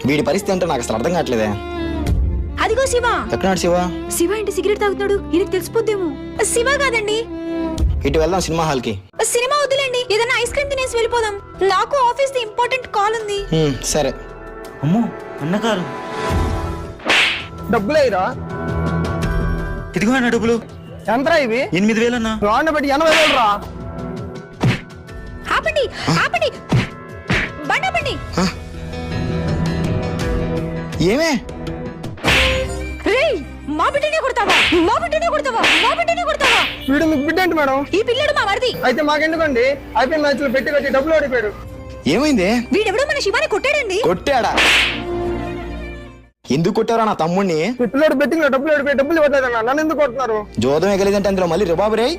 వీడి పరిస్థితి అంటే నాకు అసలు అర్థం కావట్లేదే. అదిగో శివ. ఎక్కడాడు శివ? శివ ఏంటి సిగరెట్ తాగుతున్నాడు? ఈయనకి తెలిసిపోద్దేమో. శివ కాదండి. ఇటు వెళ్దాం సినిమా హాల్ కి. సినిమా వద్దులేండి, ఏదైనా ఐస్ క్రీమ్ తినేసి వెళ్ళిపోదాం. నాకు ఆఫీస్ ది ఇంపార్టెంట్ కాల్ ఉంది. సరే. అమ్మో అన్నగారు డబ్బులేరా? ఇదిగో అన్న డబ్బులు. ఎంతరా ఇవి? 8,000 అన్నా. రాండ బట్టి 80,000 రా. ఆపండి ఆపండి, బండి ఆపండి. ఏమే? రేయ్, మా బిడ్డనే కొడతావా? మా బిడ్డనే కొడతావా? మా బిడ్డనే కొడతావా? వీడు మీకు బిడ్డ ఏంటి మేడం? ఈ పిల్లడు మా మరిది. అయితే మాకెందుకండి? ఐపీఎల్ మ్యాచ్ లో పెట్టి కట్టి డబ్బులు ఓడిపోయాడు. ఏమైంది? వీడెవడో మన శివాని కొట్టాడండి. కొట్టాడా? ఎందుకు కొట్టారా నా తమ్ముడిని? ఈ పిల్లడు బెట్టింగ్ లో డబ్బులు ఓడిపోయి డబ్బులు ఇవ్వట్లేదన్నా, నన్ను ఎందుకు కొడుతున్నారు? జోదం ఎగలేదంటే అందులో మళ్ళీ రిబాబు రేయ్.